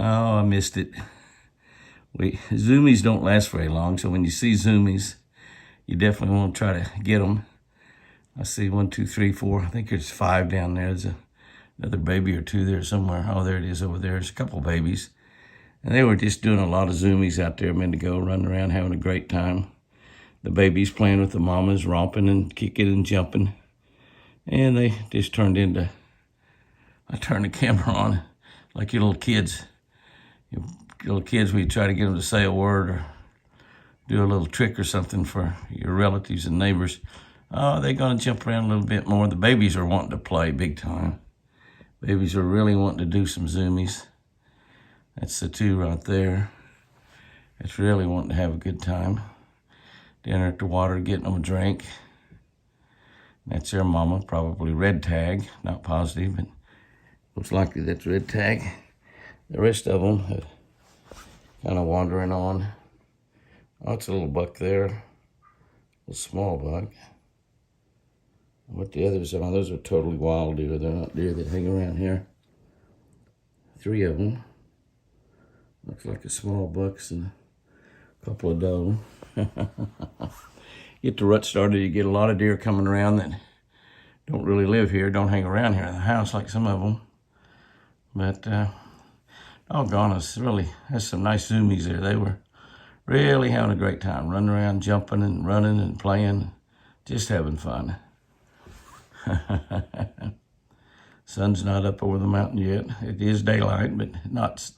Oh, I missed it. Zoomies don't last very long, so when you see zoomies, you definitely want to try to get them. I see 1, 2, 3, 4. I think there's 5 down there. There's another baby or 2 there somewhere. Oh, there it is over there. There's a couple babies. And they were just doing a lot of zoomies out there a minute ago, running around, having a great time. The babies playing with the mamas, romping and kicking and jumping. And they just turned into, I turned the camera on like your little kids. Your little kids, we try to get them to say a word or do a little trick or something for your relatives and neighbors. Oh, they're going to jump around a little bit more. The babies are wanting to play big time. Babies are really wanting to do some zoomies. That's the 2 right there. It's really wanting to have a good time. Down there at the water, getting them a drink. That's their mama, probably red tag. Not positive, but looks like that's red tag. The rest of them are kind of wandering on. Oh, it's a little buck there. A little small buck. What the others are, those are totally wild deer. They're not deer that hang around here. 3 of them. Looks like a small bucks and a couple of doe. Get the rut started, you get a lot of deer coming around that don't really live here, don't hang around here in the house like some of them. But doggone us, really, there's some nice zoomies there. They were really having a great time, running around, jumping and running and playing, just having fun. Sun's not up over the mountain yet. It is daylight, but not.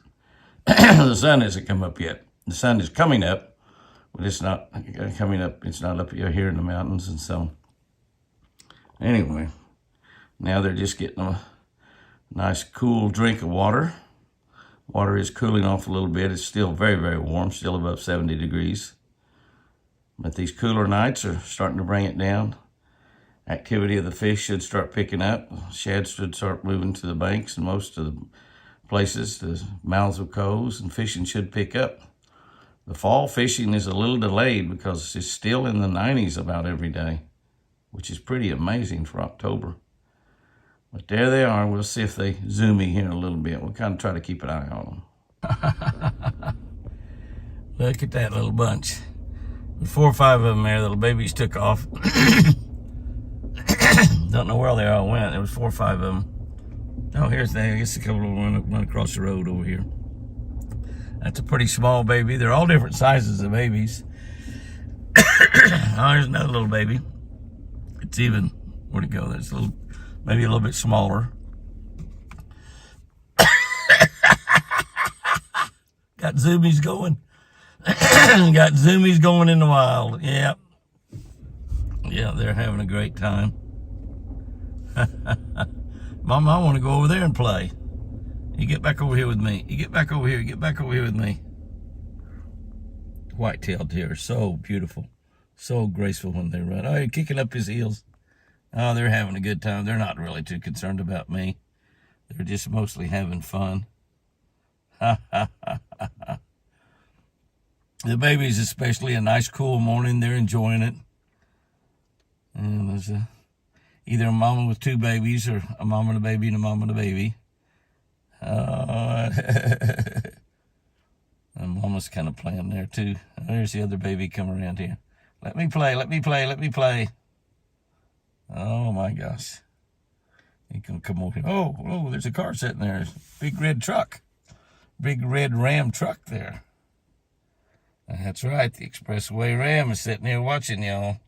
The sun hasn't come up yet. The sun is coming up, but it's not coming up. It's not up here in the mountains, and so anyway, now they're just getting a nice cool drink of water. Water is cooling off a little bit. It's still very, very warm, still above 70 degrees. But these cooler nights are starting to bring it down. Activity of the fish should start picking up. Shad should start moving to the banks and most of the places, the mouths of coves, and fishing should pick up. The fall fishing is a little delayed because it's still in the 90s about every day, which is pretty amazing for October. But there they are. We'll see if they zoom here in a little bit. We'll kind of try to keep an eye on them. Look at that little bunch. 4 or 5 of them there. Little babies took off. Don't know where they all went. There was 4 or 5 of them. Oh, here's I guess a couple of them run across the road over here. That's a pretty small baby. They're all different sizes of babies. Oh, here's another little baby. It's even, where'd it go? That's a little, maybe a little bit smaller. Got zoomies going. Got zoomies going in the wild. Yeah. Yeah, they're having a great time. Mama, I want to go over there and play. You get back over here with me. You get back over here. Get back over here with me. White-tailed deer, so beautiful. So graceful when they run. Oh, you're kicking up his heels. Oh, they're having a good time. They're not really too concerned about me. They're just mostly having fun. The babies, especially, a nice cool morning. They're enjoying it. And there's either a mama with 2 babies or a mama and a baby and a mama and a baby. And mama's kind of playing there too. There's the other baby coming around here. Let me play, let me play, let me play. Oh my gosh. He can come over here. Oh, there's a car sitting there. Big red truck. Big red Ram truck there. That's right. The Expressway Ram is sitting there watching y'all.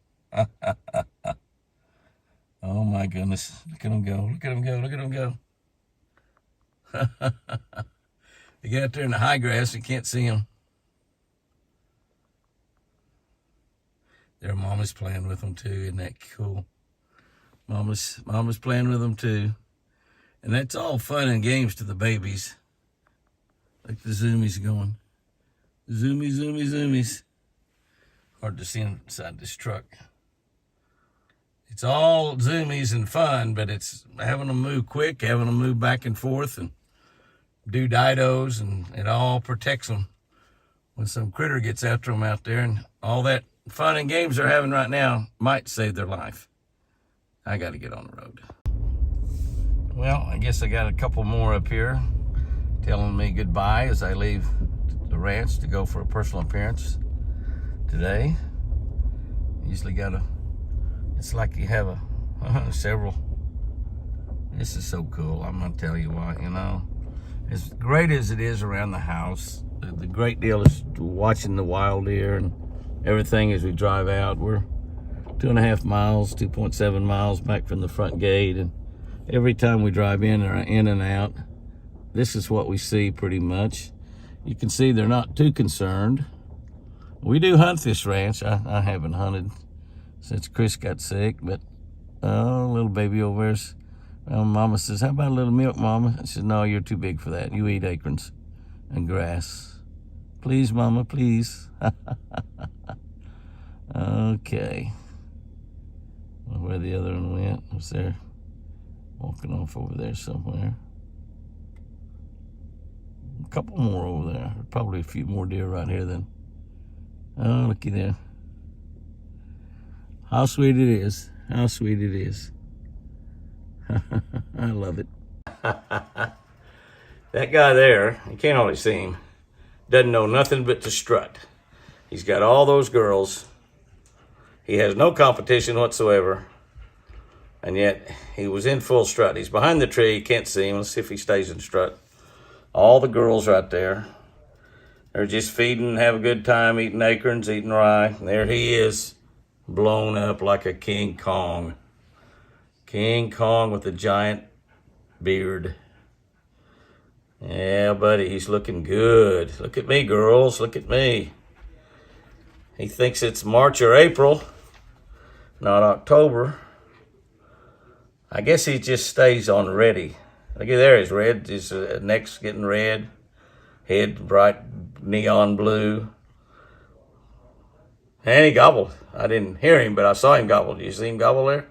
Oh my goodness. Look at him go. Look at him go. Look at him go. They get out there in the high grass, you can't see them. Their mama's playing with them too. Isn't that cool? Mama's playing with them too. And that's all fun and games to the babies. Like the zoomies going. Zoomies, zoomies, zoomies. Hard to see inside this truck. It's all zoomies and fun, but it's having them move quick, having them move back and forth and do didos, and it all protects them when some critter gets after them out there. And all that fun and games they're having right now might save their life. I got to get on the road. Well, I guess I got a couple more up here. telling me goodbye as I leave the ranch to go for a personal appearance today. Usually it's like you have several. This is so cool. I'm gonna tell you what, as great as it is around the house, the great deal is watching the wild deer and everything as we drive out. We're 2.5 miles, 2.7 miles back from the front gate, and every time we drive in or in and out, this is what we see pretty much. You can see they're not too concerned. We do hunt this ranch. I haven't hunted since Chris got sick, but little baby over there's. Mama says, how about a little milk, Mama? I said, no, you're too big for that. You eat acorns and grass. Please, Mama, please. Okay. Well, where the other one went? Was there? Walking off over there somewhere. A couple more over there. Probably a few more deer right here then. Oh, looky there. How sweet it is. How sweet it is. I love it. That guy there, you can't always see him, doesn't know nothing but to strut. He's got all those girls. He has no competition whatsoever. And yet, he was in full strut. He's behind the tree. You can't see him. Let's see if he stays in strut. All the girls right there. They're just feeding, have a good time, eating acorns, eating rye. And there he is, blown up like a King Kong. King Kong with a giant beard. Yeah, buddy, he's looking good. Look at me, girls. Look at me. He thinks it's March or April, not October. I guess he just stays on ready. Look at there, he's red. His neck's getting red. Head bright neon blue. And he gobbled. I didn't hear him, but I saw him gobble. Did you see him gobble there?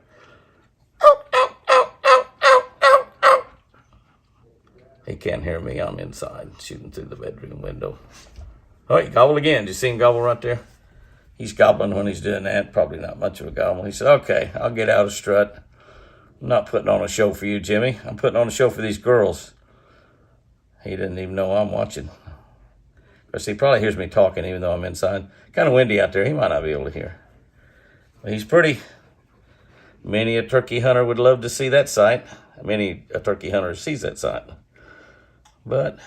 He can't hear me. I'm inside shooting through the bedroom window. Oh, he gobbled again. Did you see him gobble right there? He's gobbling when he's doing that. Probably not much of a gobble. He said, okay, I'll get out of strut. I'm not putting on a show for you, Jimmy. I'm putting on a show for these girls. He didn't even know I'm watching. Of course, he probably hears me talking even though I'm inside. Kind of windy out there. He might not be able to hear. But he's pretty. Many a turkey hunter would love to see that sight. Many a turkey hunter sees that sight. But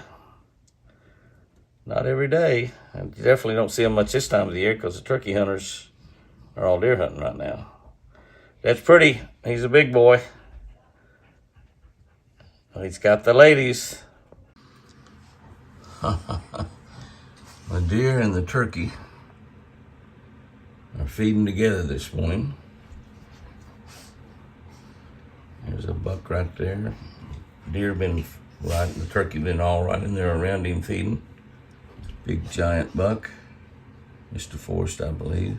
not every day. And you definitely don't see them much this time of the year because the turkey hunters are all deer hunting right now. That's pretty. He's a big boy. He's got the ladies. The deer and the turkey are feeding together this morning. There's a buck right there. Deer been right, the turkey been all right in there around him feeding. Big giant buck, Mr. Forrest, I believe.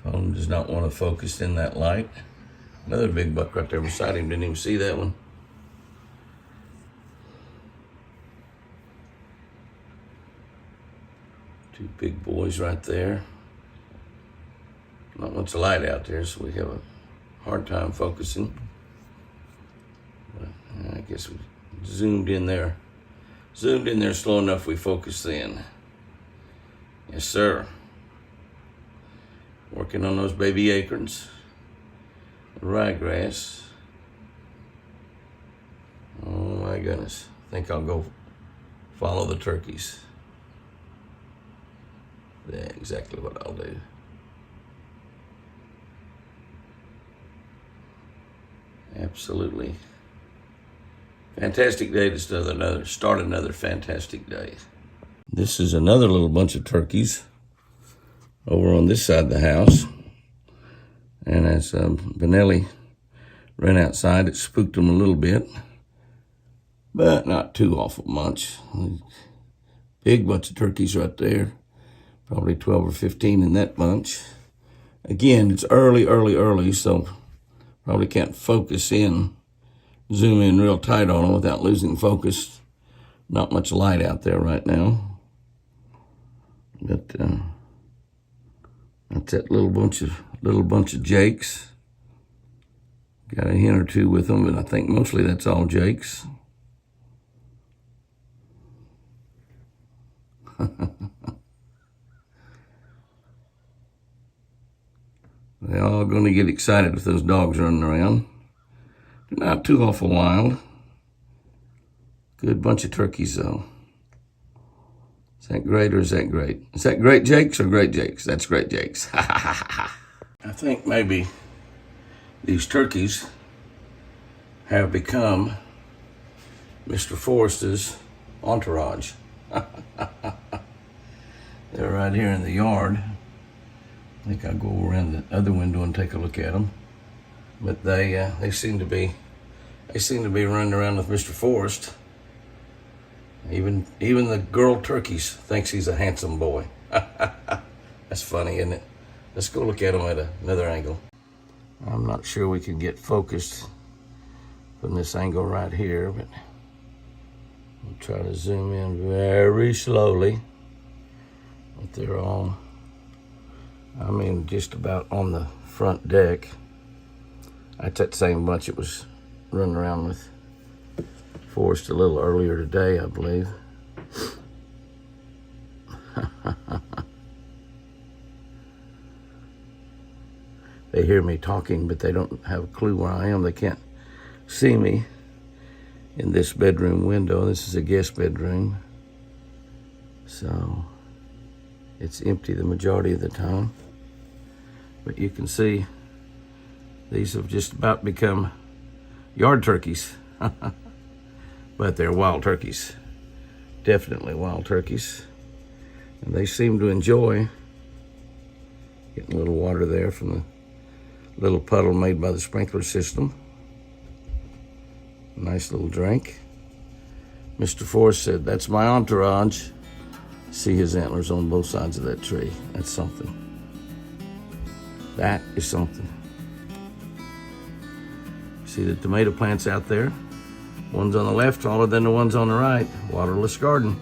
Phone does not want to focus in that light. Another big buck right there beside him. Didn't even see that one. Two big boys right there. Not much light out there, so we have a hard time focusing. But I guess we zoomed in there. Zoomed in there slow enough we focused in. Yes, sir. Working on those baby acorns. Ryegrass. Oh my goodness. I think I'll go follow the turkeys. That's exactly what I'll do. Absolutely. Fantastic day to start another fantastic day. This is another little bunch of turkeys over on this side of the house. And as Benelli ran outside, it spooked them a little bit, but not too awful much. Big bunch of turkeys right there. Probably 12 or 15 in that bunch. Again, it's early, so probably can't focus in, zoom in real tight on them without losing focus. Not much light out there right now. But that's that little bunch of jakes. Got a hen or two with them, but I think mostly that's all Jakes. They're all going to get excited with those dogs running around. They're not too awful wild. Good bunch of turkeys, though. Is that great or is that great? Is that great Jakes or great Jakes? That's great Jakes. I think maybe these turkeys have become Mr. Forrest's entourage. They're right here in the yard. I think I'll go around the other window and take a look at them. But they seem to be running around with Mr. Forrest. Even the girl turkeys thinks he's a handsome boy. That's funny, isn't it? Let's go look at him at another angle. I'm not sure we can get focused from this angle right here, but we'll try to zoom in very slowly. But they're all, I mean, just about on the front deck. That's that same bunch that was running around with Forrest a little earlier today, I believe. They hear me talking, but they don't have a clue where I am. They can't see me in this bedroom window. This is a guest bedroom, so it's empty the majority of the time. But you can see these have just about become yard turkeys. But they're wild turkeys. Definitely wild turkeys. And they seem to enjoy getting a little water there from the little puddle made by the sprinkler system. Nice little drink. Mr. Forrest said, "That's my entourage." See his antlers on both sides of that tree. That's something. That is something. See the tomato plants out there? One's on the left, taller than the ones on the right. Waterless garden.